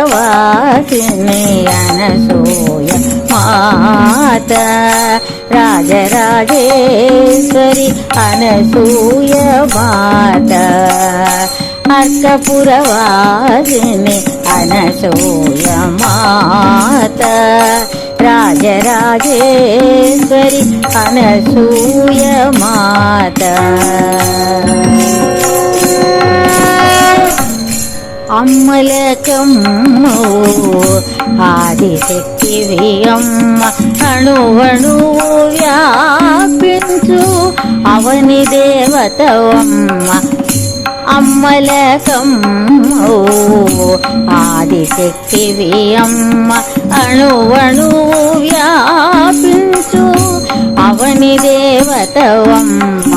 अर्कपुरवासिनी अनसूय मात राजराजेश्वरी अनसूय मात अर्कपुरवासिनी अनसूय मात राजराजेश्वरी अनसूय मात అమ్మలకమ్మ ఆదిశక్తివి అమ్మ అణువణు వ్యాపించు అవని దేవతవమ్మ అమ్మలకమ్మ ఆదిశక్తివి అమ్మ అణువణు వ్యాపించు అవని దేవతవమ్మ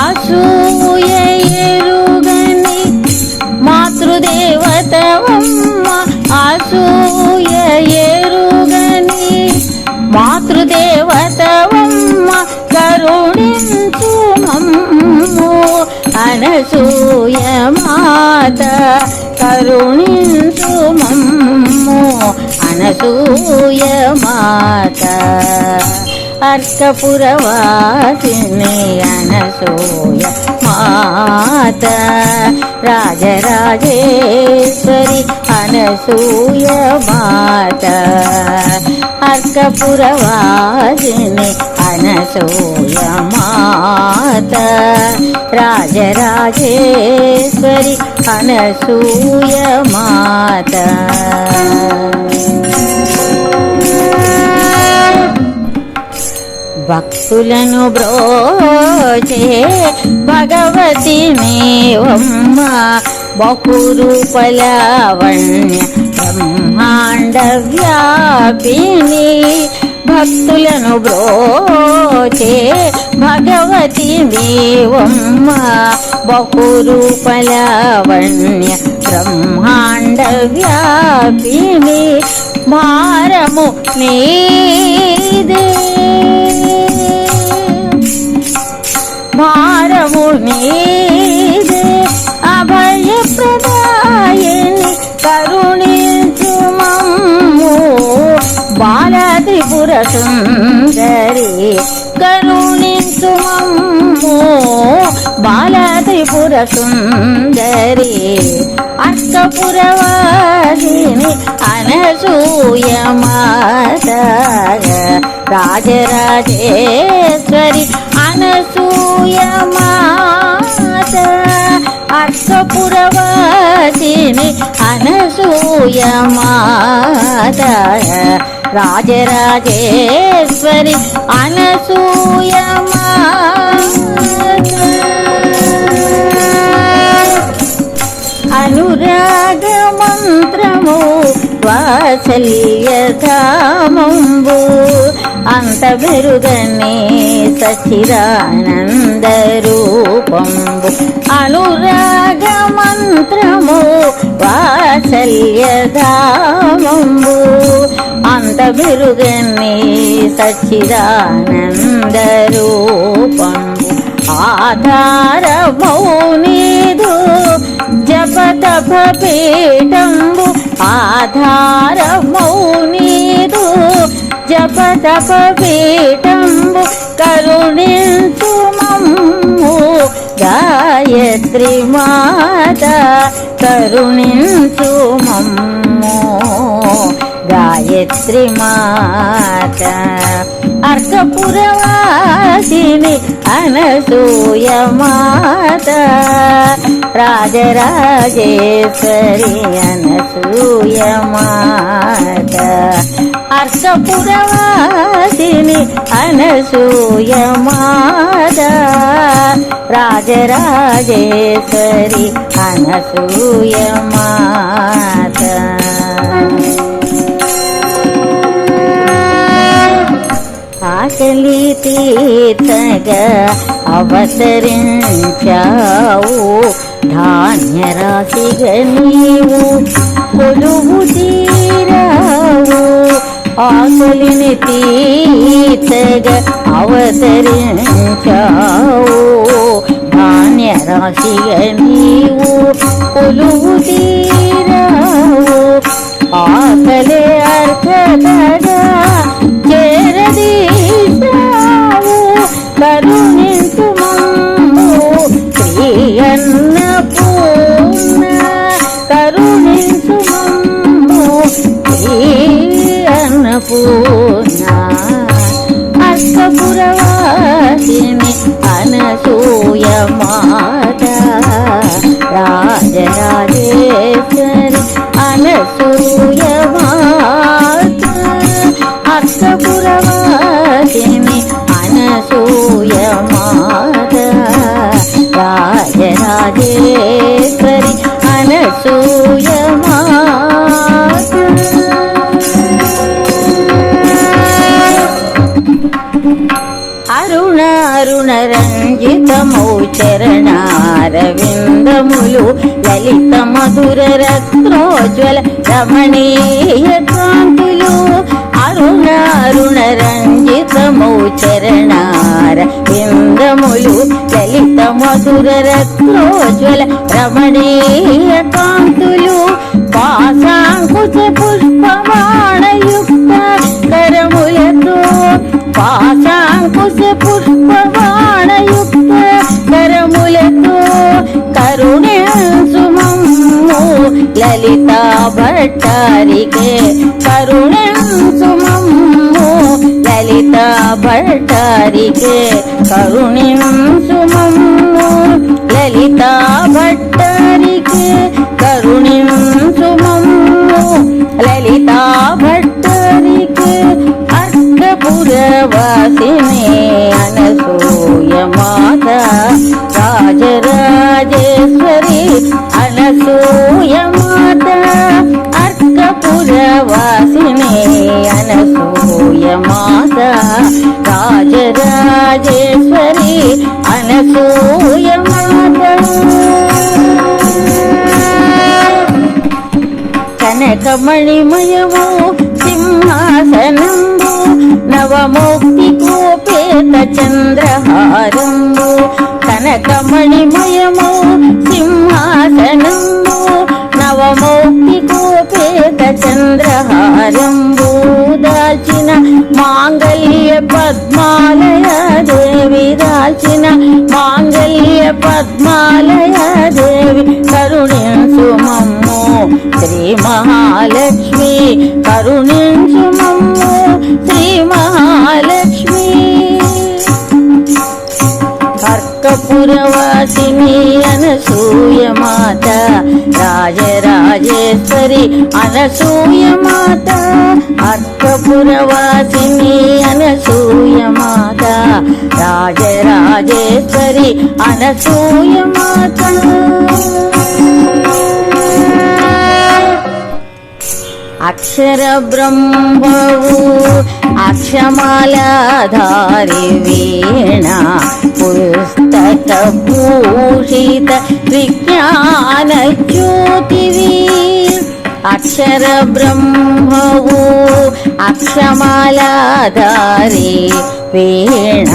అసూయ ఎరుగని మాతృదేవతవమ్మ అసూయ ఎరుగని మాతృదేవతవమ్మ కరుణించు మమ్ము అనసూయ మాత కరుణించు మమ్ము అనసూయ మాత अर्कपुरवासिनी अनसूय मात राजराजेश्वरी अनसूय मात अर्कपुरवासिनी अनसूय मात राजराजेश्वरी अनसूय मात భక్తులను బ్రోచే భగవతి నీవమ్మ బహురూపలావణ్య బ్రహ్మాండ వ్యాపిని భక్తులను బ్రోచే భగవతి నీవమ్మ బహురూపలావణ్య బ్రహ్మాండ వ్యాపిని మారము నీదే భారము నీదే అభయప్రదాయిని కరుణించు మమ్ము బాల త్రిపుర సుందరి కరుణించు మమ్ము బాల త్రిపుర సుందరి अर्कपुरवासिनी अनसूय मात राजराजेश्वरी अनसूय मात अर्कपुरवासिनी अनसूय मात राजराजेश्वरी अनसूय मात అనురాగ మంత్రము వాత్సల్యధామంబు అంత బెరుగని సచ్చిదానంద రూపంబు అనురాగ మంత్రము వాత్సల్యధామంబు అంత బెరుగని సచ్చిదానంద రూపంబు ఆధారమౌ నీదు జపతప పీఠంబు ఆధారమౌ నీదు జపతప పీఠంబు కరుణించు మమ్ము గాయత్రి మాత కరుణించు మమ్ము గాయత్రి మాత अर्कपुरवासिनी अनसूय मात राजराजेश्वरी अनसूय मात अर्कपुरवासिनी अनसूय मात राजराजेश्वरी अनसूय मात ఆకలి తీర్చగా అవతరించావు ధాన్యరాశిగా నీవు కొలువు తీరావు ఆకలిని తీర్చగా అవతరించావు ధాన్యరాశిగా నీవు కొలువు తీరావు భారతగా చేరదీశావు కరుణించు మమ్ము శ్రీ అన్నపూర్ణ కరుణించు మమ్ము శ్రీ అన్నపూర్ణ అక్కపురవాసిని అనసూయ మాత రాజరాజేశ్వరి అనసూయ మాత అక్కపురవాసిని అనసూయ మాత రాజరాజేశ్వరి అనసూయ మాత అరుణ అరుణ రంజితమౌ చరణారవిందములు లలిత మధుర రత్నోజ్వల రమణీయ కాంతులు అరుణ అరుణ రంజితమౌ చరణారవిందములు లలిత మధుర రత్నోజ్వల రమణీయ కాంతులు పాశాంకుశ పుష్పవాణయుక్త కరములతో పాశాంకుశ పుష్పవాణయుక్త కరములతో కరుణించు మమ్ము లలితా భట్టారికే కరుణించు మమ్ము లలితా భట్టారికే కరుణించు మమ్ము లలితా భట్టారికే కరుణించు మమ్ము లలితా భట్టారికే అర్కపురవాసిని అనసూయ మాత రాజరాజేశ్వరి అనసూయ మాత అర్కపురవాసిని అనసూయ మాత రాజరాజేశ్వరి అనసూయ మాత కనకమణిమయము సింహాసనంబు నవమోక్తి కోపేత చంద్రహారంబు కనకమణిమయము సింహాసనంబు నవమోక్తి కోపేత చంద్రహారంబు దాల్చిన మాంగళ్య పద్మాలయ దేవి దాల్చిన మాంగళ్య పద్మాలయ దేవి కరుణించు మమ్ము శ్రీ మహాలక్ష్మి కరుణించు మమ్ము శ్రీ మహాలక్ష్మి అర్కపురవాసిని అనసూయ మాత రాజరాజేశ్వరి అనసూయ మాత అర్కపురవాసిని అనసూయ మాత రాజరాజేశ్వరి అనసూయ మాత అక్షర బ్రహ్మవు అక్షమాలాధారి వీణ పుస్తక భూషిత విజ్ఞాన జ్యోతివి అక్షర బ్రహ్మవు అక్షమాలాధారి వీణ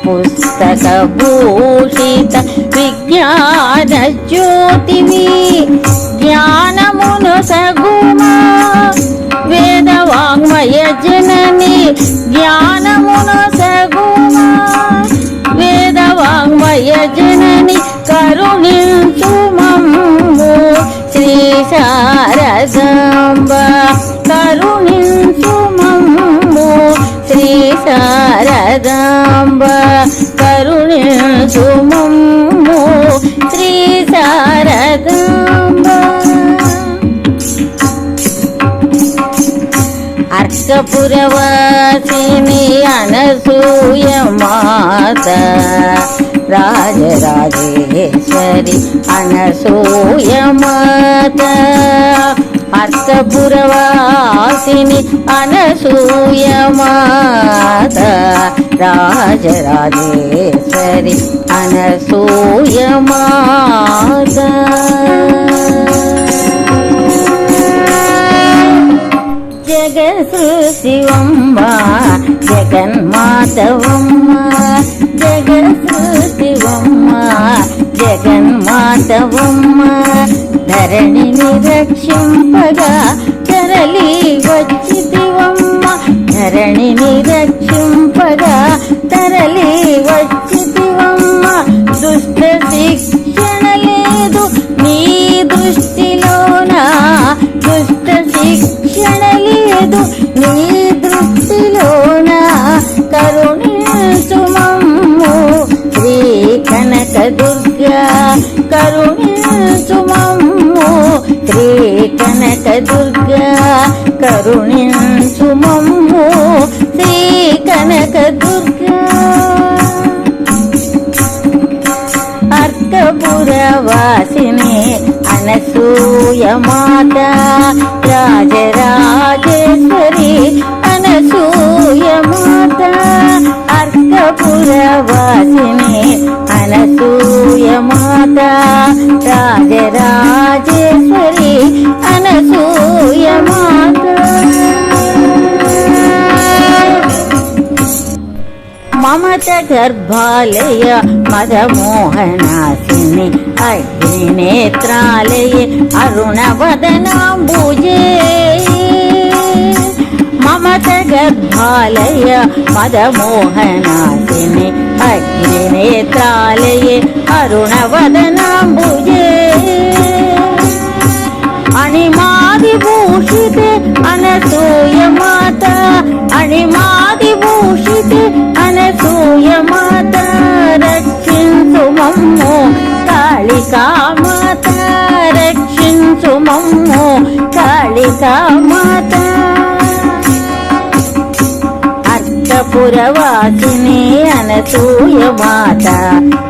పుస్తక భూషిత విజ్ఞాన జ్యోతివి జ్ఞానమును సగుమా వేదవాంగ్మయ జనని జ్ఞానమును సగుమా వేదవాంగ్మయ జనని కరుణించు మమ్ము శ్రీ శారదాంబ కరుణించు మమ్ము శ్రీ శారదాంబ కరుణించు మమ్ము శ్రీ శారదాంబ అర్కపురవాసిని అనసూయ మాత రాజరాజేశ్వరి అనసూయ మాత అర్కపురవాసిని అనసూయ మాత రాజరాజేశ్వరి అనసూయ మాత జగసృశివమ్మ జగన్మాతవమ్మ జగసృశివమ్మ జగన్మాతవమ్మ ధరణిని రక్షింపగా తరలి వచ్చితివమ్మ ధరణిని రక్షింపగా తరలి వచ్చితివమ్మ. దుష్ట శిక్షణ లేదు నీ దృష్టిలోన, దుష్ట శిక్షణ లేదు నీ దృష్టిలోన. కరుణించు మమ్ము శ్రీ కనక దుర్గా, కరుణించు మమ్ము శ్రీ కనక దుర్గా, కరుణించు మమ్ము శ్రీ కనక దుర్గా. అర్కపురవాసిని అనసూయ మాత, రాజరాజేశ్వరి అనసూయ మాత. అర్కపురవాసిని అనసూయ మాత, రాజరాజేశ్వరి అనసూయ మాత. మమత గర్భాలయ మదమోహనాసిని, అగ్నినేత్రాలయ అరుణవదనాంబుజే. మమత గర్భాలయ మదమోహనాసిని, అగ్నినేత్రాలయ అరుణవదనాంబుజే. అణిమాదిభూషితే అనసూయ మాత, అణిమాదిభూషితే అనసూయ మాత. రక్షించు మమ్ము కాళికా మాత, రక్షించు మమ్ము కాళికా మాత. అర్కపురవాసిని అనసూయ మాత,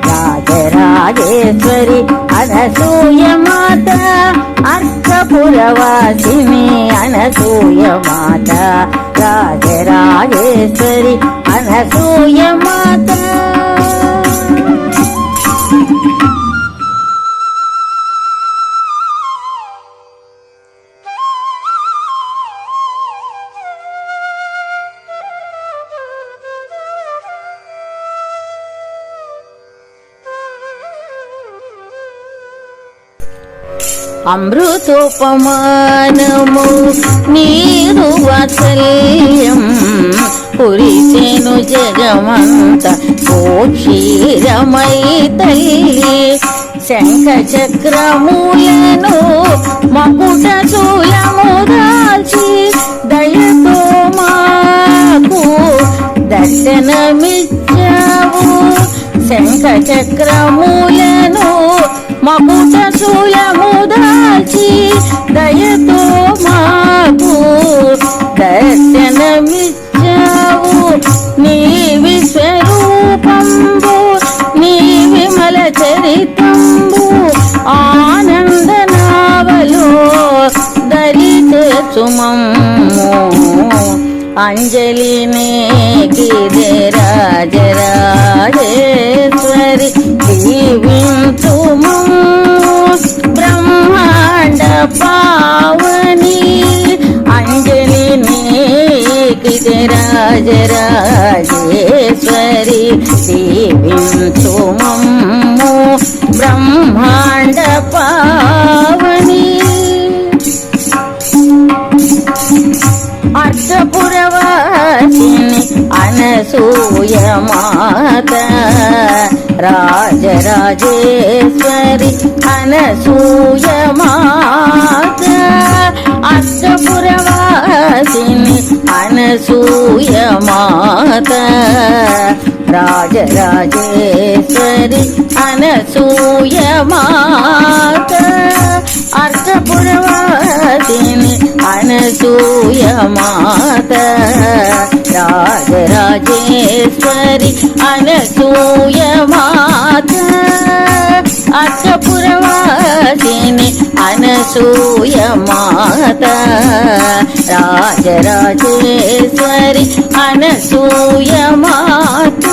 రాజరాజేశ్వరి అనసూయ మాత. అర్కపురవాసిని అనసూయ మాత, రాజరాజేశ్వరి అనసూయ మాత. అమృతోపమానము నీరు వాత్సల్యం, కురిసెను జగమంత క్షీరమై తల్లి. శంఖ చక్రములను మకుట శూలము దాల్చి దయతో మాకు దర్శనమిచ్చావు. శంఖ చక్రములను మకుట శూలము దాల్చి దయతో మాకు దర్శనమిచ్చావు. నీ విశ్వరూపంబు నీ విమల చరితంబు ఆనందనావలో దరిచేచుమమ్ము. అంజలినే గిదే రాజరాజేశ్వరి దీవించుము. బ్రహ్మాండ పావని అంజలినే గిదే రాజరాజేశ్వరి దీవించుమమ్ము. బ్రహ్మాండ పావని అర్కపురవాసిని అనసూయ మాత, రాజరాజేశ్వరి అనసూయ మాత. అర్కపురవాసిని అనసూయ మాత, రాజరాజేశ్వరి అనసూయ మాత. అర్కపురవాసిని అనసూయ మాత, రాజరాజేశ్వరి అనసూయ మాత. అర్కపురవాసిని అనసూయ మాత, రాజరాజేశ్వరి అనసూయ మాత.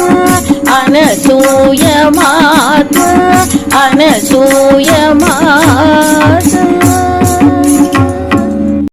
అనసూయ మాత, అనసూయ మాత.